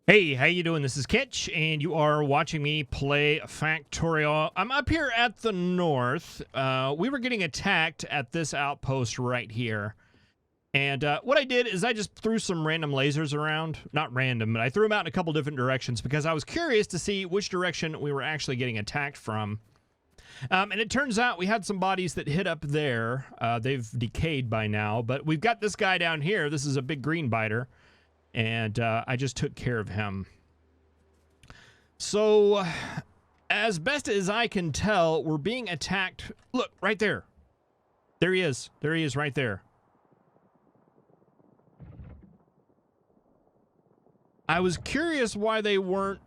Hey, how you doing? This is Kitch, and you are watching me play Factorio. I'm up here at the north. We were getting attacked at this outpost right here. And what I did is I just threw some random lasers around. Not random, but I threw them out in a couple different directions because I was curious to see which direction we were actually getting attacked from. And it turns out we had some bodies that hit up there. They've decayed by now, but we've got this guy down here. This is a big green biter. And I just took care of him. So, as best as I can tell, we're being attacked. Look, right there. There he is. There he is right there. I was curious why they weren't...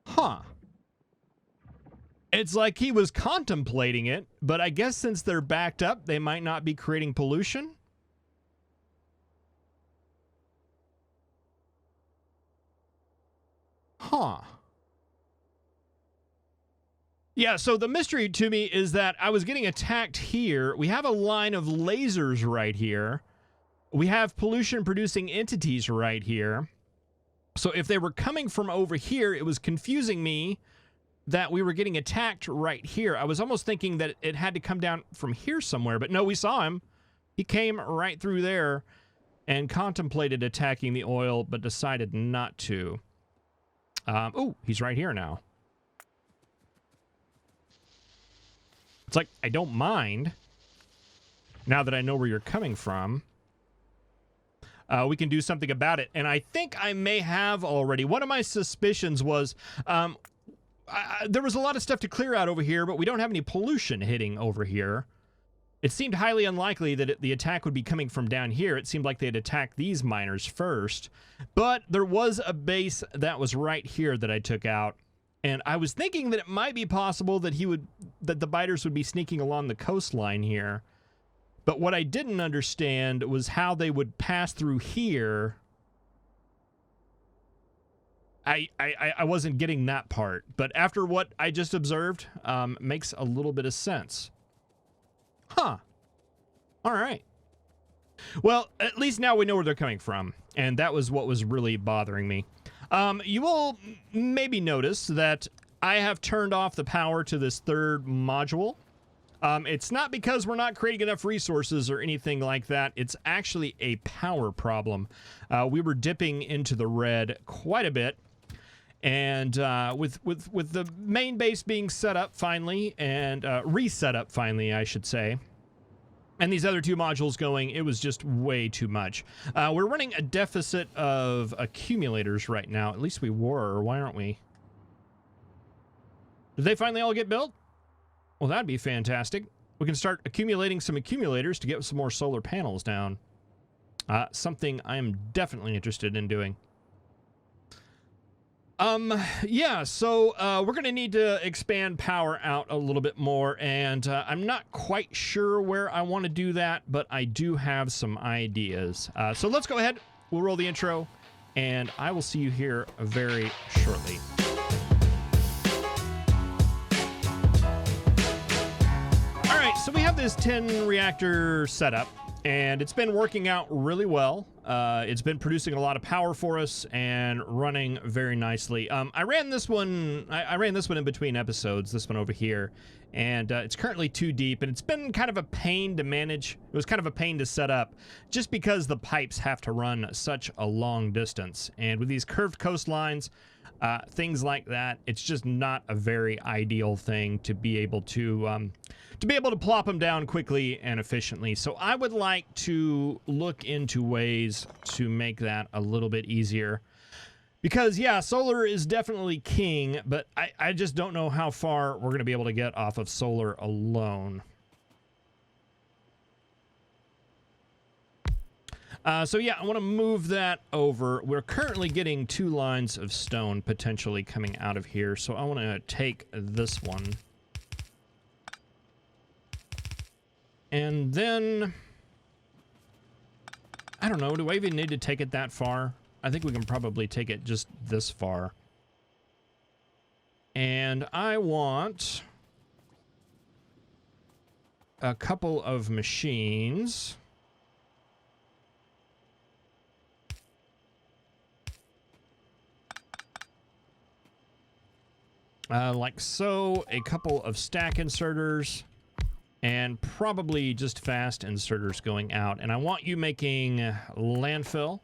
Huh. It's like he was contemplating it, but I guess since they're backed up, they might not be creating pollution. Huh. Yeah, so the mystery to me is that I was getting attacked here. We have a line of lasers right here. We have pollution-producing entities right here. So if they were coming from over here, it was confusing me that we were getting attacked right here. I was almost thinking that it had to come down from here somewhere, but no, we saw him. He came right through there and contemplated attacking the oil, but decided not to. Oh, he's right here now. It's like, I don't mind. Now that I know where you're coming from, we can do something about it. And I think I may have already. One of my suspicions was... there was a lot of stuff to clear out over here, but we don't have any pollution hitting over here. It seemed highly unlikely that the attack would be coming from down here. It seemed like they'd attack these miners first. But there was a base that was right here that I took out. And I was thinking that it might be possible that that the biters would be sneaking along the coastline here. But what I didn't understand was how they would pass through here. I wasn't getting that part, but after what I just observed, makes a little bit of sense. Huh. All right. Well, at least now we know where they're coming from, and that was what was really bothering me. You will maybe notice that I have turned off the power to this third module. It's not because we're not creating enough resources or anything like that. It's actually a power problem. We were dipping into the red quite a bit. And with the main base being set up finally, and reset up finally, I should say, and these other two modules going, it was just way too much. We're running a deficit of accumulators right now. At least we were. Why aren't we? Did they finally all get built? Well, that'd be fantastic. We can start accumulating some accumulators to get some more solar panels down. Something I am definitely interested in doing. Yeah, so, we're gonna need to expand power out a little bit more, and, I'm not quite sure where I want to do that, but I do have some ideas. So let's go ahead, we'll roll the intro, and I will see you here very shortly. Alright, so we have this 10 reactor setup, and it's been working out really well. It's been producing a lot of power for us and running very nicely. I ran this one in between episodes, this one over here, and it's currently too deep, and it's been kind of a pain to manage. It was kind of a pain to set up just because the pipes have to run such a long distance. And with these curved coastlines, things like that, it's just not a very ideal thing to be able to plop them down quickly and efficiently. So I would like to look into ways to make that a little bit easier. Because, yeah, solar is definitely king, but I just don't know how far we're going to be able to get off of solar alone. So yeah, I want to move that over. We're currently getting 2 lines of stone potentially coming out of here, so I want to take this one. And then, I don't know, do I even need to take it that far? I think we can probably take it just this far. And I want a couple of machines. Like so, a couple of stack inserters, and probably just fast inserters going out. And I want you making landfill,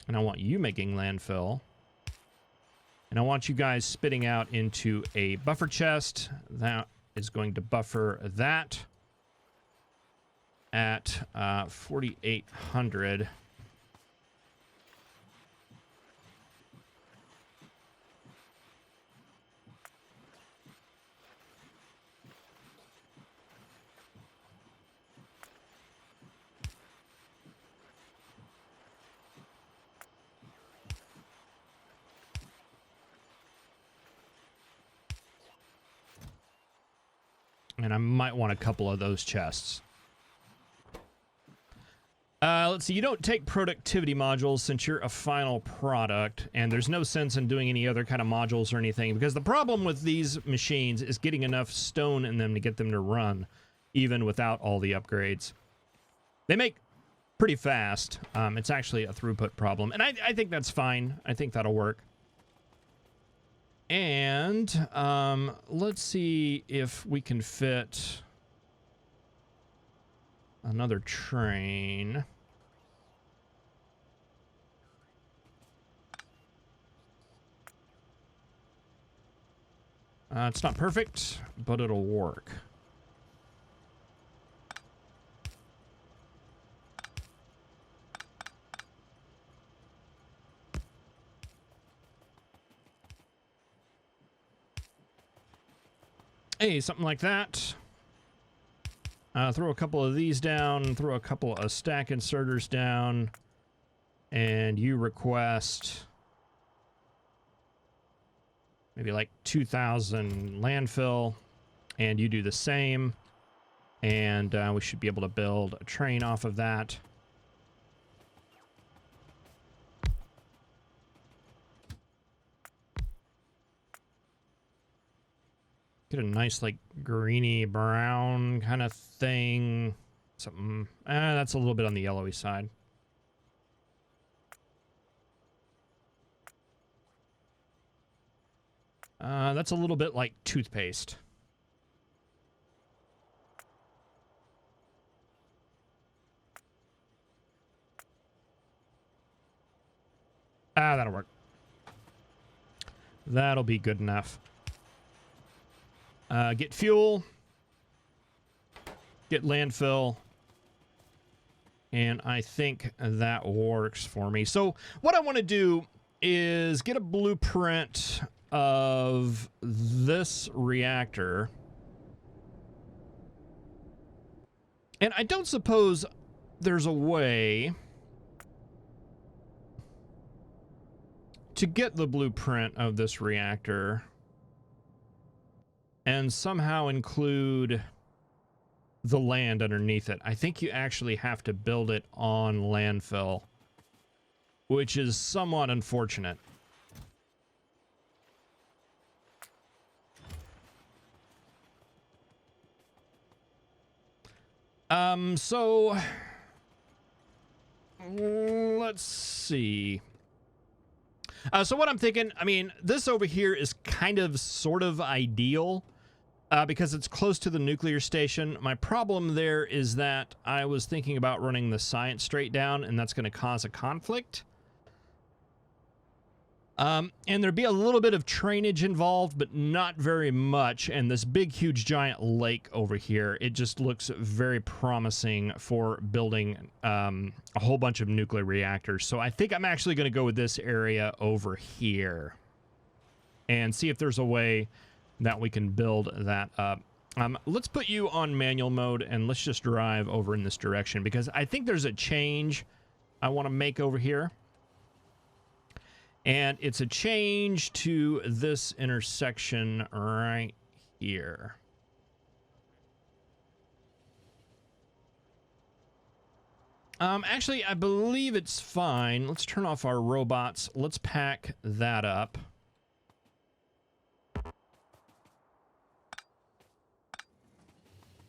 and I want you making landfill, and I want you guys spitting out into a buffer chest. That is going to buffer that at 4,800. And I might want a couple of those chests. Let's see, you don't take productivity modules since you're a final product, and there's no sense in doing any other kind of modules or anything, because the problem with these machines is getting enough stone in them to get them to run, even without all the upgrades. They make pretty fast. It's actually a throughput problem, and I think that's fine. I think that'll work. And let's see if we can fit another train. It's not perfect, but it'll work. Hey, something like that. Throw a couple of these down, throw a couple of stack inserters down, and you request maybe like 2,000 landfill, and you do the same, and we should be able to build a train off of that. Get a nice, like, greeny brown kind of thing. Something. That's a little bit on the yellowy side. That's a little bit like toothpaste. That'll work. That'll be good enough. Get fuel, get landfill, and I think that works for me. So what I want to do is get a blueprint of this reactor, and I don't suppose there's a way to get the blueprint of this reactor and somehow include the land underneath it. I think you actually have to build it on landfill, which is somewhat unfortunate. So let's see. So what I'm thinking, I mean, this over here is kind of sort of ideal because it's close to the nuclear station. My problem there is that I was thinking about running the science straight down, and that's going to cause a conflict. And there'd be a little bit of trainage involved, but not very much. And this big, huge, giant lake over here, it just looks very promising for building a whole bunch of nuclear reactors. So I think I'm actually going to go with this area over here and see if there's a way that we can build that up. Let's put you on manual mode, and let's just drive over in this direction, because I think there's a change I want to make over here. And it's a change to this intersection right here. Actually, I believe it's fine. Let's turn off our robots. Let's pack that up.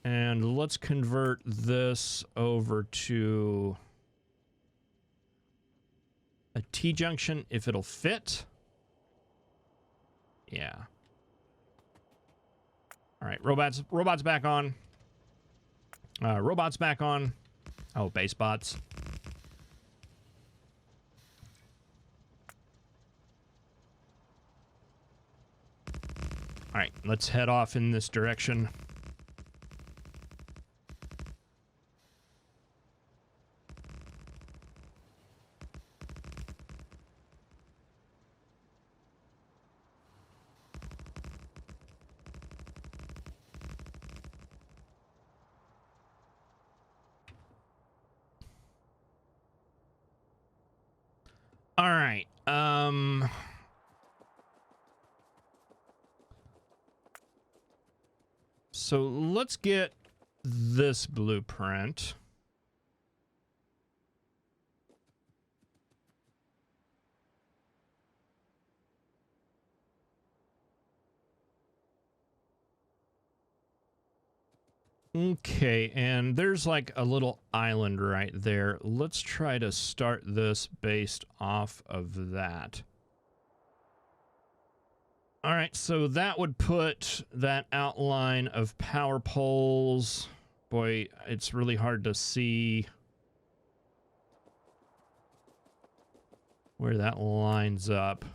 And let's convert this over to a T-junction if it'll fit. Yeah. All right, robots back on. Robots back on. Oh, base bots. All right, let's head off in this direction. All right. So let's get this blueprint. Okay, and there's like a little island right there. Let's try to start this based off of that. All right, so that would put that outline of power poles. Boy, it's really hard to see where that lines up.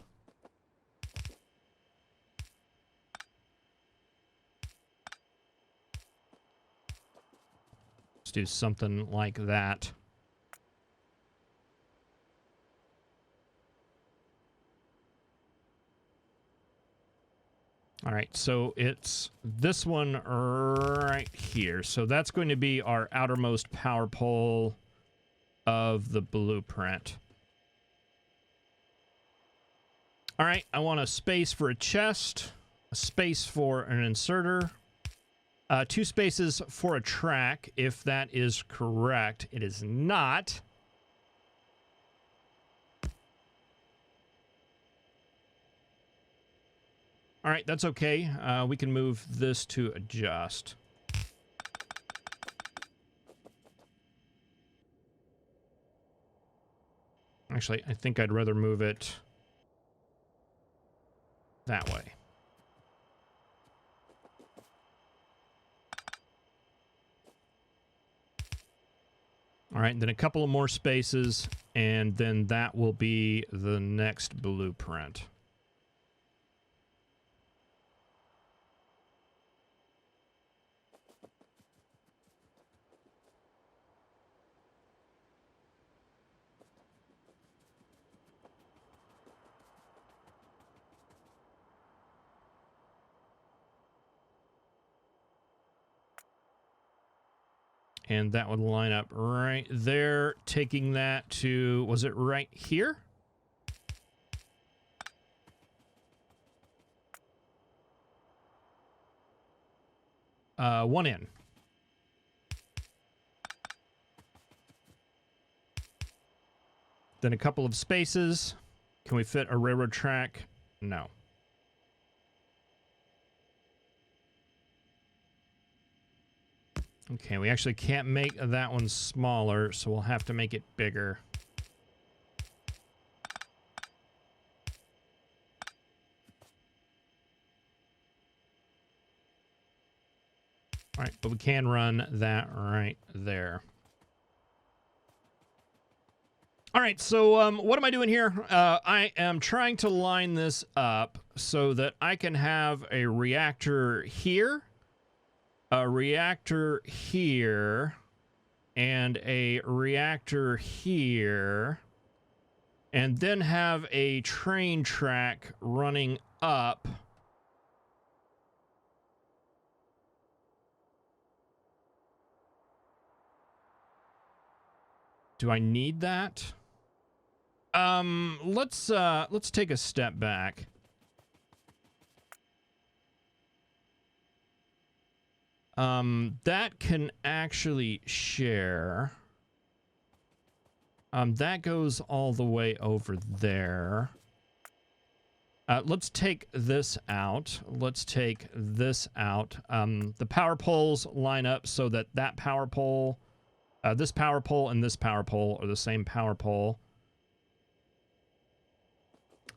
Let's do something like that. All right, so it's this one right here. So that's going to be our outermost power pole of the blueprint. All right, I want a space for a chest, a space for an inserter, 2 spaces for a track, if that is correct. It is not. All right, that's okay. We can move this to adjust. Actually, I think I'd rather move it that way. All right, then a couple of more spaces, and then that will be the next blueprint. And that would line up right there, taking that to, was it right here? One in. Then a couple of spaces. Can we fit a railroad track? No. Okay, we actually can't make that one smaller, so we'll have to make it bigger. All right, but we can run that right there. All right, so what am I doing here? I am trying to line this up so that I can have a reactor here, a reactor here, and a reactor here, and then have a train track running up. Do I need that? Let's take a step back. That can actually share. That goes all the way over there. Let's take this out. Let's take this out. The power poles line up so that that power pole, this power pole and this power pole are the same power pole.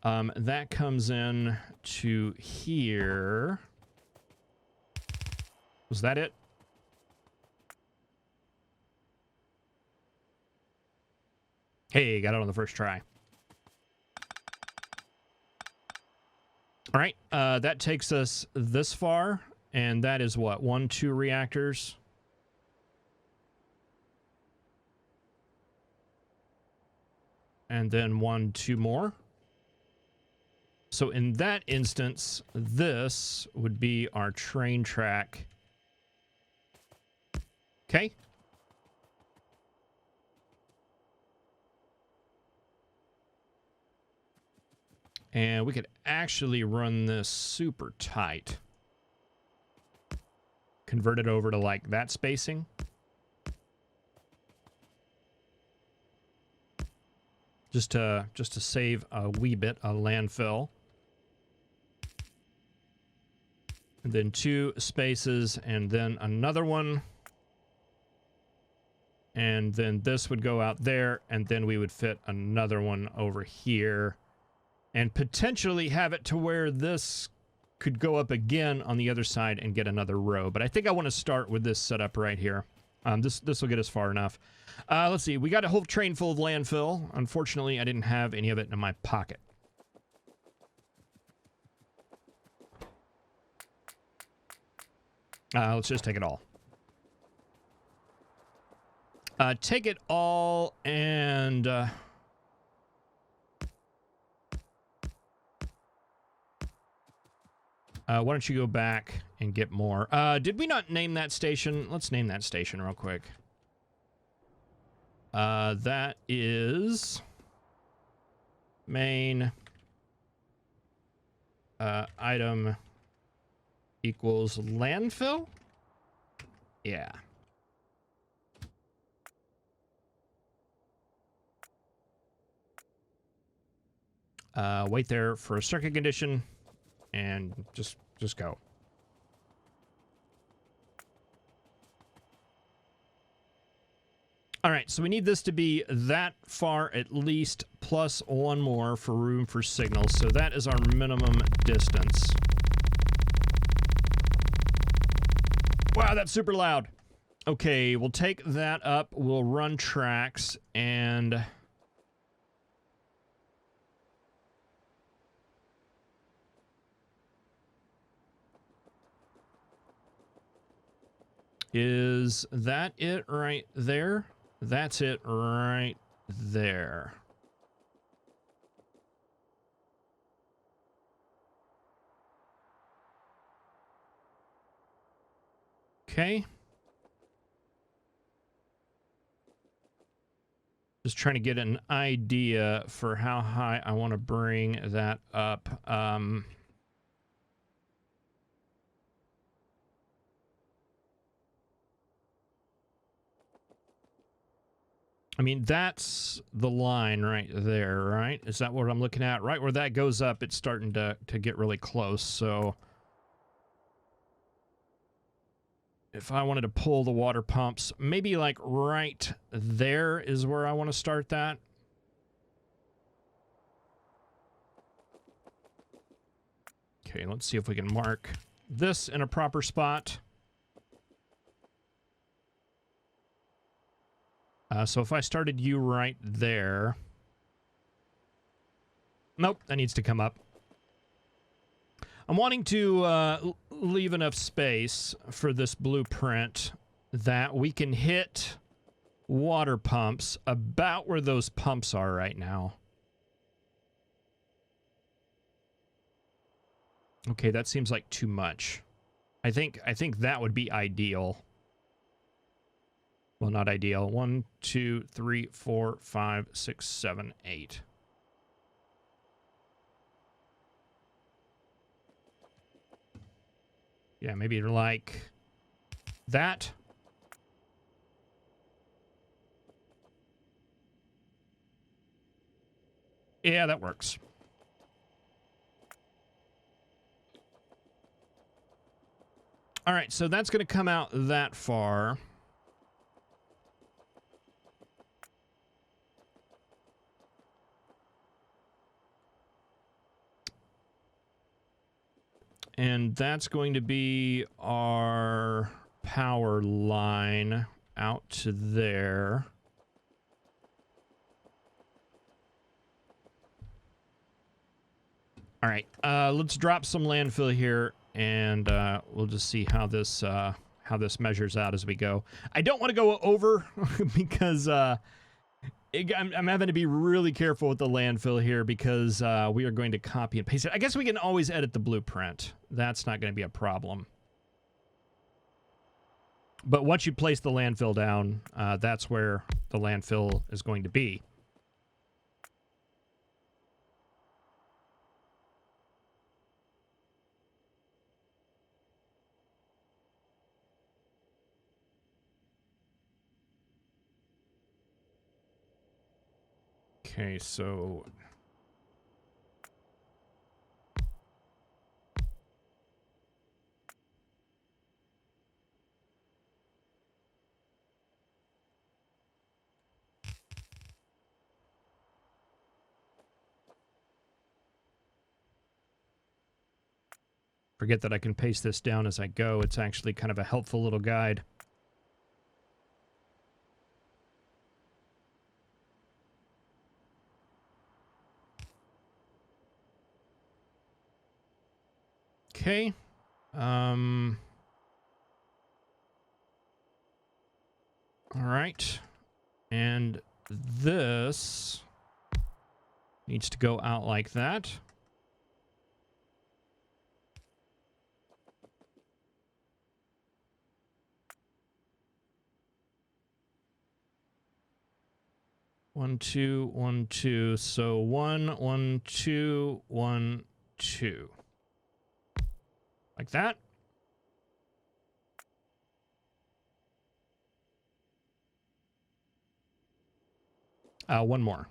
That comes in to here. Was that it? Hey, got it on the first try. All right, that takes us this far, and that is what, 1, 2 reactors? And then 1, 2 more. So in that instance, this would be our train track. Okay. And we could actually run this super tight. Convert it over to like that spacing. Just to save a wee bit of landfill. And then 2 spaces and then another one. And then this would go out there, and then we would fit another one over here. And potentially have it to where this could go up again on the other side and get another row. But I think I want to start with this setup right here. This will get us far enough. Let's see. We got a whole train full of landfill. Unfortunately, I didn't have any of it in my pocket. Let's just take it all. Take it all and... why don't you go back and get more? Did we not name that station? Let's name that station real quick. That is main item equals landfill? Yeah. Wait there for a circuit condition. And just go. All right, so we need this to be that far at least, plus 1 more for room for signals. So that is our minimum distance. Wow, that's super loud. Okay, we'll take that up. We'll run tracks and... Is that it right there? That's it right there. Okay. Just trying to get an idea for how high I want to bring that up. I mean, that's the line right there, right? Is that what I'm looking at? Right where that goes up, it's starting to get really close. So if I wanted to pull the water pumps, maybe like right there is where I want to start that. Okay, let's see if we can mark this in a proper spot. So if I started you right there... Nope, that needs to come up. I'm wanting to leave enough space for this blueprint that we can hit water pumps about where those pumps are right now. Okay, that seems like too much. I think that would be ideal. Well, not ideal. 1, 2, 3, 4, 5, 6, 7, 8. Yeah, maybe like that. Yeah, that works. All right, so that's going to come out that far. And that's going to be our power line out to there. All right, let's drop some landfill here, and we'll just see how this measures out as we go. I don't want to go over because I'm having to be really careful with the landfill here because we are going to copy and paste it. I guess we can always edit the blueprint. That's not going to be a problem. But once you place the landfill down, that's where the landfill is going to be. Okay, so forget that I can paste this down as I go. It's actually kind of a helpful little guide. Okay. All right. And this needs to go out like that. One, two, 1, 2. So 1, 1, 2, 1, 2. Like that. One more.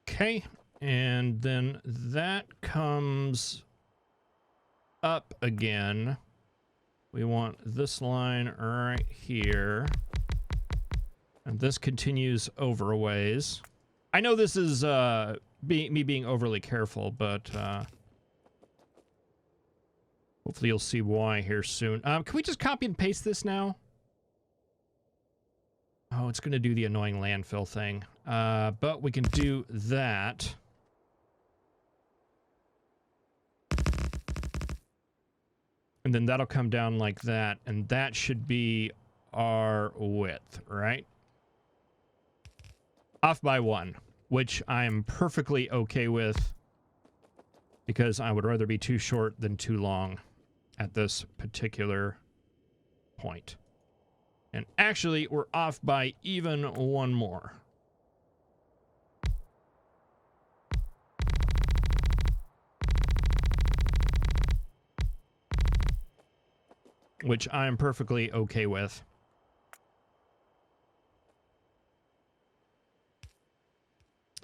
Okay, and then that comes up again. We want this line right here. And this continues over a ways. I know this is me being overly careful, but hopefully you'll see why here soon. Can we just copy and paste this now? Oh, it's going to do the annoying landfill thing. But we can do that. And then that'll come down like that. And that should be our width, right? Off by 1, which I'm perfectly okay with because I would rather be too short than too long at this particular point. And actually, we're off by even 1 more. Which I'm perfectly okay with.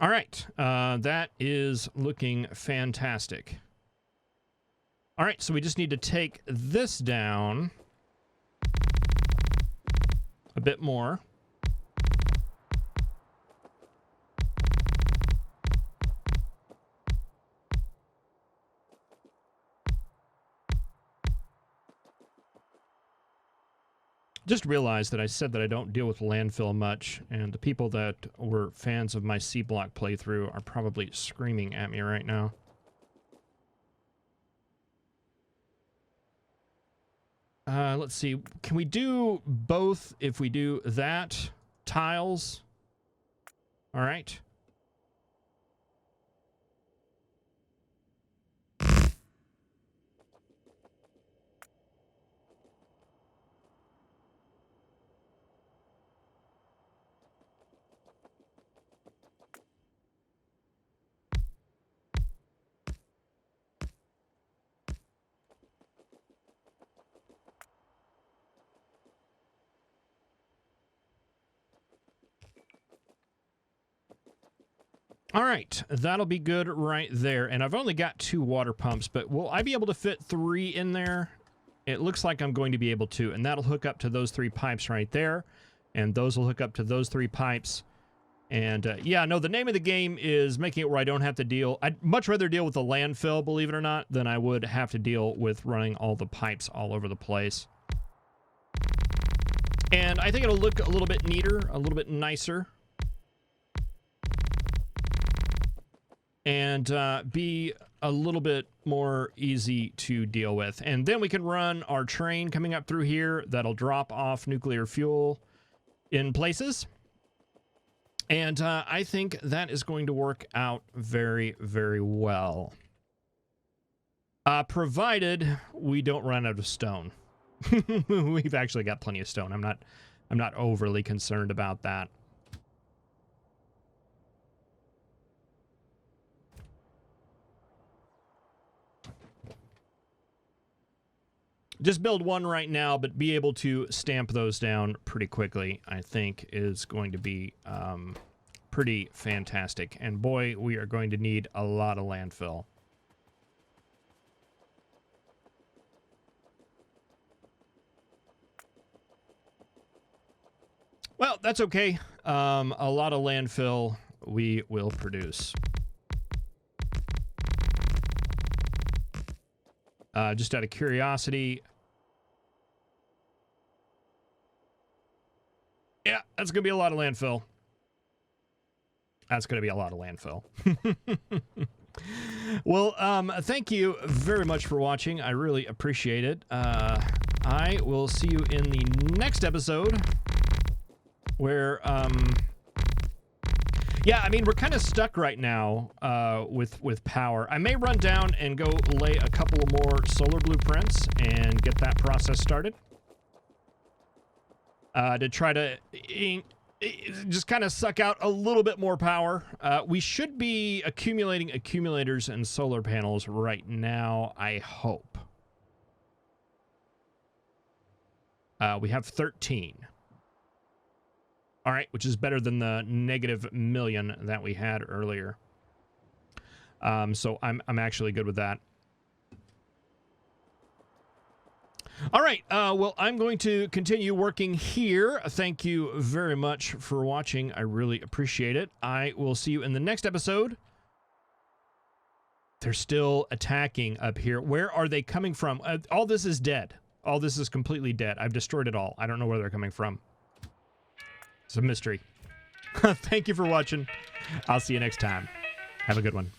All right, that is looking fantastic. All right, so we just need to take this down a bit more. Just realized that I said that I don't deal with landfill much, and the people that were fans of my C-block playthrough are probably screaming at me right now. Let's see. Can we do both if we do that? Tiles? All right. All right, that'll be good right there. And I've only got 2 water pumps, but will I be able to fit 3 in there? It looks like I'm going to be able to, and that'll hook up to those 3 pipes right there. And those will hook up to those 3 pipes. And yeah, no, the name of the game is making it where I don't have to deal. I'd much rather deal with the landfill, believe it or not, than I would have to deal with running all the pipes all over the place. And I think it'll look a little bit neater, a little bit nicer. And be a little bit more easy to deal with. And then we can run our train coming up through here that'll drop off nuclear fuel in places. And I think that is going to work out very, very well. Provided we don't run out of stone. We've actually got plenty of stone. I'm not overly concerned about that. Just build 1 right now, but be able to stamp those down pretty quickly, I think, is going to be pretty fantastic. And boy, we are going to need a lot of landfill. Well, that's okay. A lot of landfill we will produce. Just out of curiosity... Yeah, that's going to be a lot of landfill. That's going to be a lot of landfill. Well, thank you very much for watching. I really appreciate it. I will see you in the next episode where, yeah, I mean, we're kind of stuck right now with power. I may run down and go lay a couple more solar blueprints and get that process started. To try to just kind of suck out a little bit more power. We should be accumulating accumulators and solar panels right now, I hope. We have 13. All right, which is better than the -1,000,000 that we had earlier. So I'm actually good with that. All right, well, I'm going to continue working here. Thank you very much for watching. I really appreciate it. I will see you in the next episode. They're still attacking up here. Where are they coming from? All this is dead. All this is completely dead. I've destroyed it all. I don't know where they're coming from. It's a mystery. Thank you for watching. I'll see you next time. Have a good one.